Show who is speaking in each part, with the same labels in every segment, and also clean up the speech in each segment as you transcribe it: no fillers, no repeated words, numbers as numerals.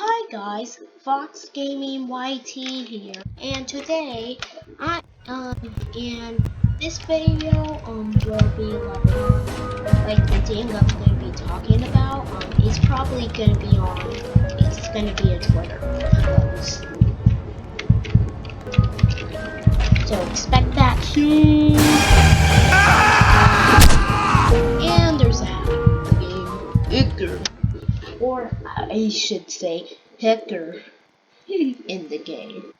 Speaker 1: Hi guys, Fox Gaming YT here, and today in this video will be like the thing I'm gonna be talking about. It's probably gonna be it's gonna be a Twitter post, so expect that soon. And there's a hack in the game, Icker, or I should say Hacker in the game.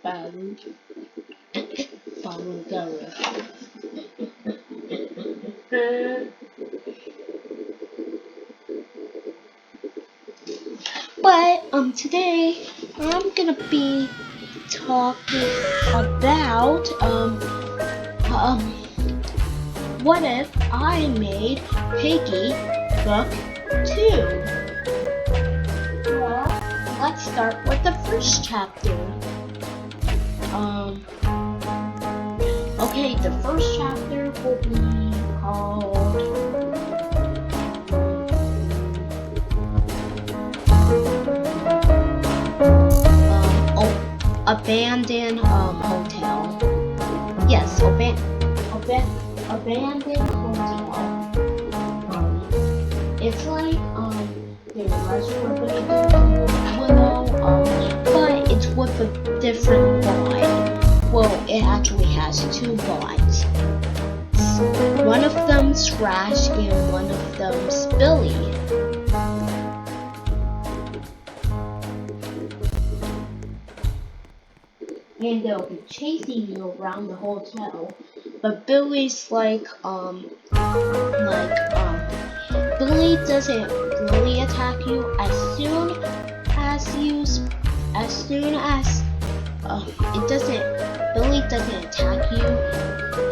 Speaker 1: Baru, Baru Gara. But today I'm gonna be talking about um what if I made Piggy Book 2? Well, let's start with the first chapter. Okay, the first chapter will be called Abandoned Hotel. Yes, abandoned hotel. It's like the restaurant but it's with a different vibe. Well, it actually has two vibes. One of them's Trash and one of them's Billy. And they'll be chasing you around the hotel. But Billy's Billy doesn't really attack you Billy doesn't attack you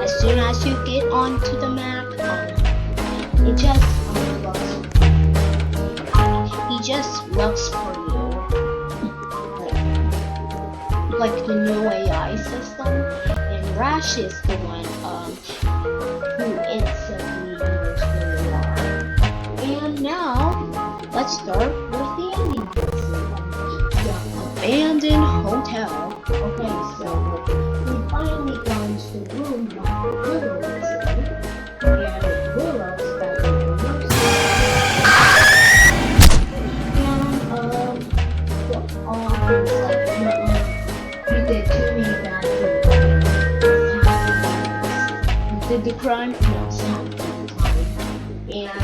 Speaker 1: as soon as you get onto the map. It just he just looks for you. Like the new AI system, and Rash is the one who instantly knows where you are. And now, let's start with the ending. The abandoned hotel. Okay, so we finally got into the room where Willow is in, and Willow's back in the nursery. Did the crime? No, it's not the crime. And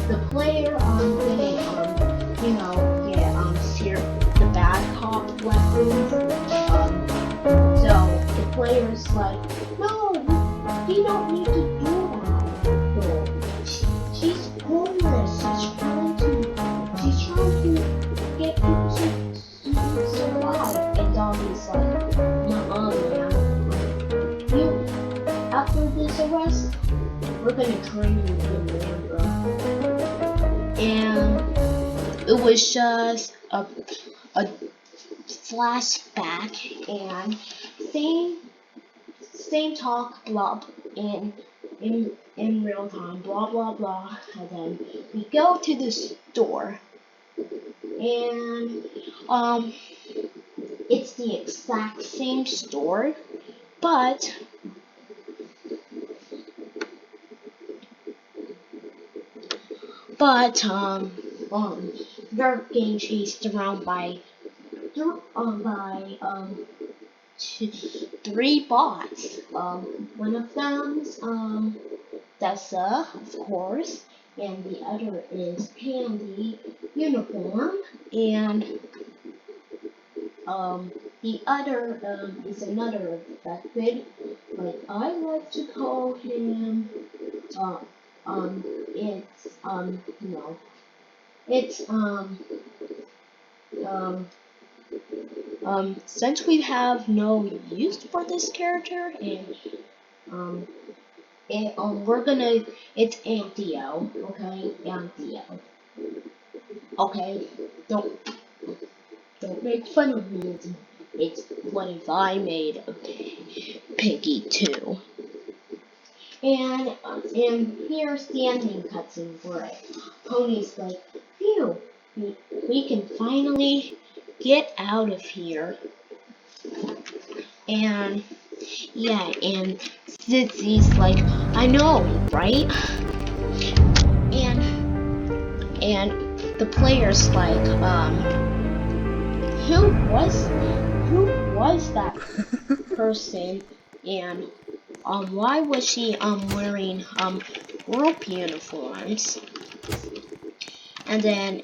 Speaker 1: the player didn't get steer the bad cop weapons. So the player's like, no, you don't need to do that. No, she's homeless. She's trying to get people to survive. And Doggy's like, after this arrest, we're gonna train you in Mandra. And it was just a flashback and same talk, blah, in real time, blah blah blah. And then we go to the store, and it's the exact same store, but they're getting chased around by three bots. One of them's Dessa, of course, and the other is Candy Uniform, and the other is another affected. Like I like to call him since we have no use for this character, and it's Antio, okay? Antio. Okay, don't make fun of me. It's what if I made a Piggy 2. And here's the ending cutscene for it. Pony's like, phew, we can finally get out of here. And yeah, and Zizzy's like, I know, right? And the player's like, who was that person? And why was she wearing group uniforms? And then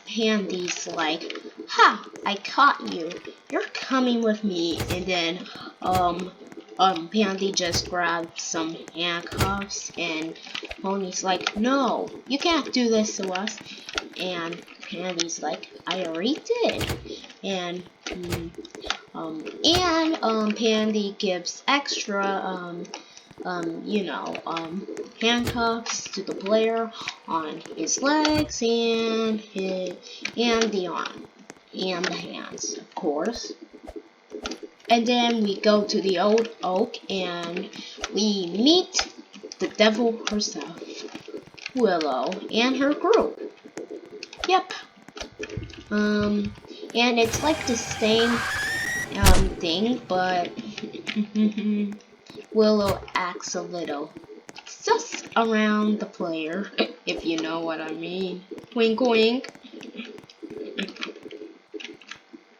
Speaker 1: Pandy's like, ha, I caught you. You're coming with me. And then Pandy just grabbed some handcuffs, and Pony's like, no, you can't do this to us. And Pandy's like, I already did. And Pandy gives extra handcuffs to the player on his legs and the arm and the hands, of course. And then we go to the old oak and we meet the devil herself, Willow, and her group. Yep. And it's like the same thing, but Willow acts a little sus around the player, if you know what I mean. Wink wink.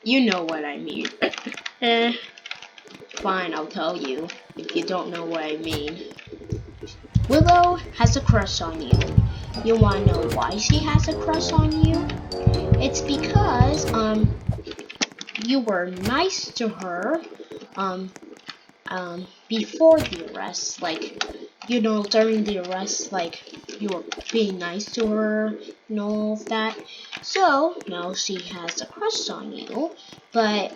Speaker 1: You know what I mean. Fine, I'll tell you, if you don't know what I mean. Willow has a crush on you. You wanna know why she has a crush on you? It's because, you were nice to her, before the arrest, like, during the arrest, like, you were being nice to her and all of that. So now she has a crush on you, but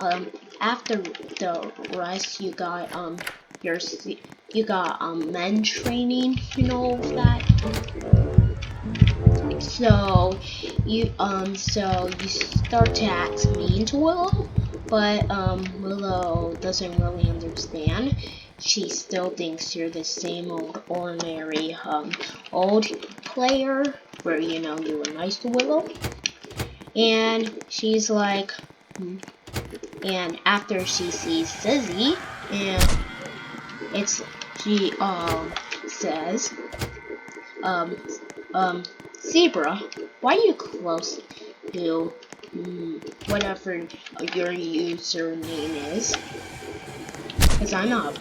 Speaker 1: after the arrest, you got men training and all of that. So you start to act mean to Willow, but Willow doesn't really understand. She still thinks you're the same old ordinary old player where you were nice to Willow. And she's like, and after she sees Zizzy, and she says, Zebra, why are you close to whatever your username is? Because I'm not.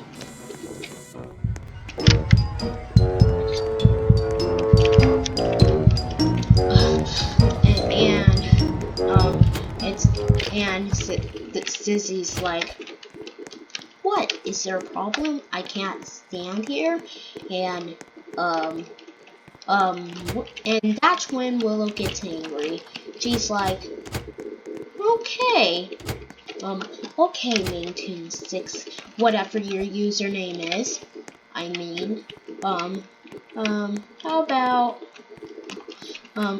Speaker 1: Zizzy's like, what? Is there a problem? I can't stand here. And and that's when Willow gets angry. She's like, okay, Maintain 6, whatever your username is. I mean, how about,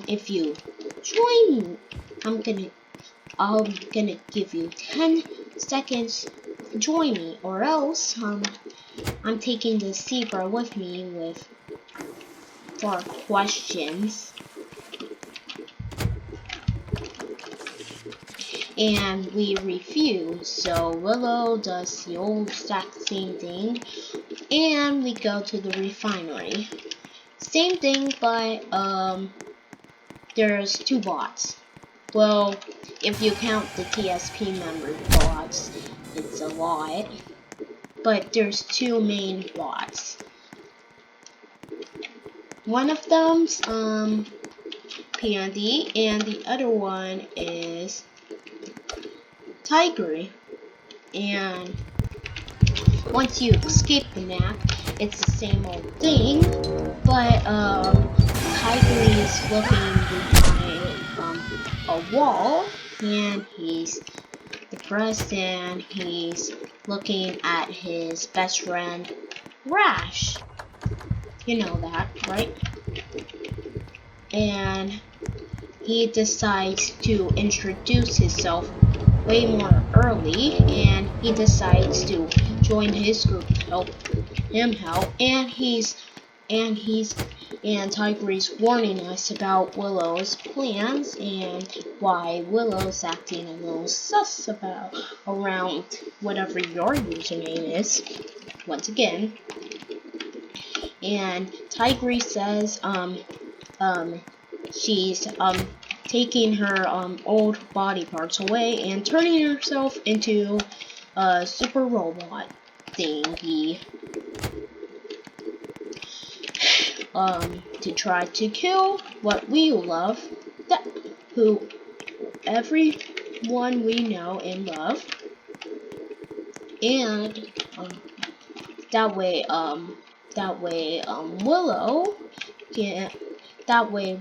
Speaker 1: if you join me, I'm gonna give you 10 seconds to join me, or else, I'm taking the zebra with me for questions. And we refuse, so Willow does the old exact same thing, and we go to the refinery. Same thing, but there's 2 bots. Well, if you count the TSP member bots, it's a lot, but there's 2 main bots. One of them's Pandy, and the other one is Tiger. And once you escape the map, it's the same old thing, but Tiger is looking behind a wall, and he's depressed, and he's looking at his best friend Rash. You know that, right? And he decides to introduce himself way more early, and he decides to join his group to help him out, and he's and Tigre's warning us about Willow's plans and why Willow's acting a little sus about around whatever your username is. Once again. And Tigre says she's taking her old body parts away and turning herself into a super robot thingy. To try to kill what we love, who everyone we know and love, and that way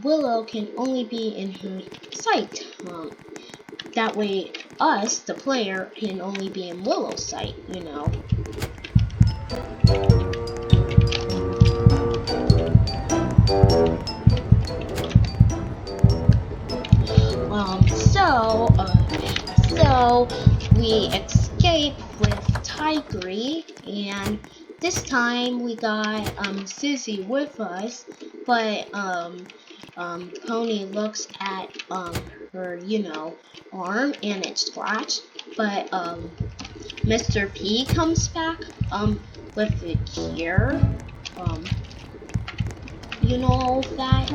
Speaker 1: Willow can only be in her sight. That way us, the player, can only be in Willow's sight, you know. So we escape with Tigre, and this time we got Sizzy with us, but Pony looks at her, you know, arm and it's scratched, but Mr. P comes back with the cure, you know, all of that,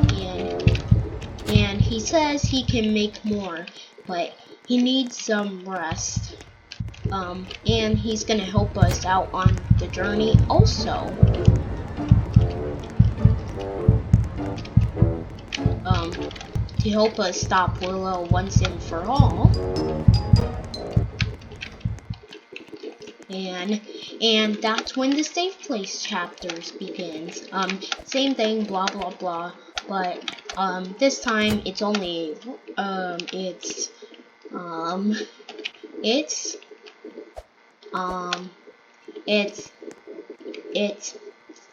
Speaker 1: and he says he can make more, but he needs some rest. And he's gonna help us out on the journey also. To help us stop Willow once and for all. And that's when the safe place chapters begins. Same thing, blah blah blah, but this time it's only it's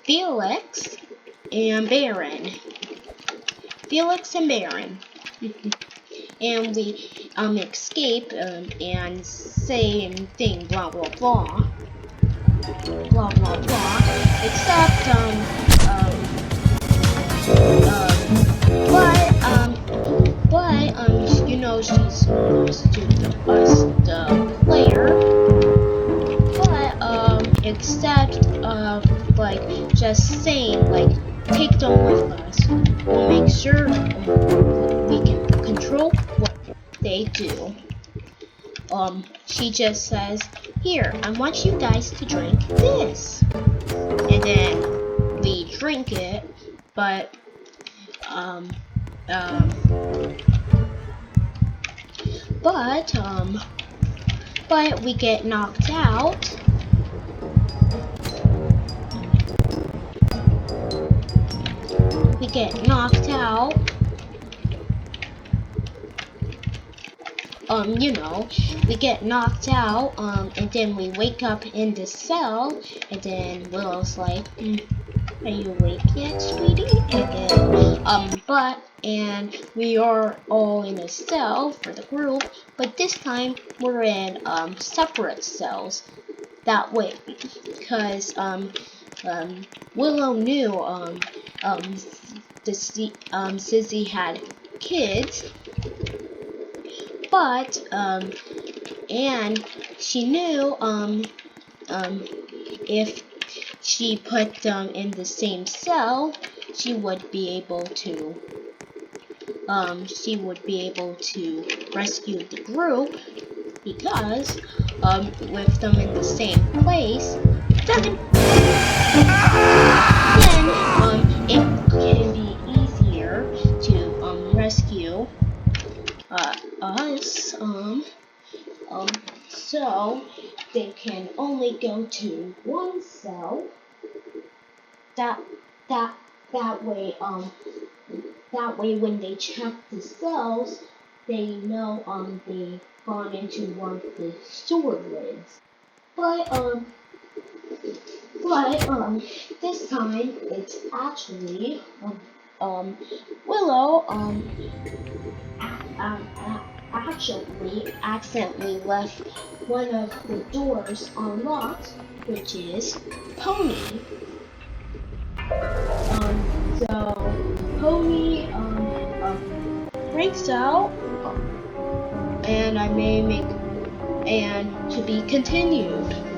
Speaker 1: Felix and Baron. Felix and Baron. And we escape and same thing, blah blah blah. Blah blah blah. Except you know, she's close to us, the player. But except like just saying like take them with us. We'll make sure we can control what they do. She just says, here, I want you guys to drink this. And then we drink it, but we get knocked out. We get knocked out. You know, we get knocked out, and then we wake up in the cell, and then Willow's like, are you awake yet, sweetie? And then, and we are all in a cell for the group, but this time we're in, separate cells. That way, because, Willow knew, Sizzy had kids, but, and she knew, if she put them in the same cell, she would be able to, rescue the group, because, with them in the same place, then it can be easier to, rescue, us, so they can only go to one cell. That way, when they check the cells, they know, they've gone into one of the sewer lids. But this time, it's actually, Willow, actually accidentally left one of the doors unlocked, which is Pony. breaks out, and I may make and to be continued.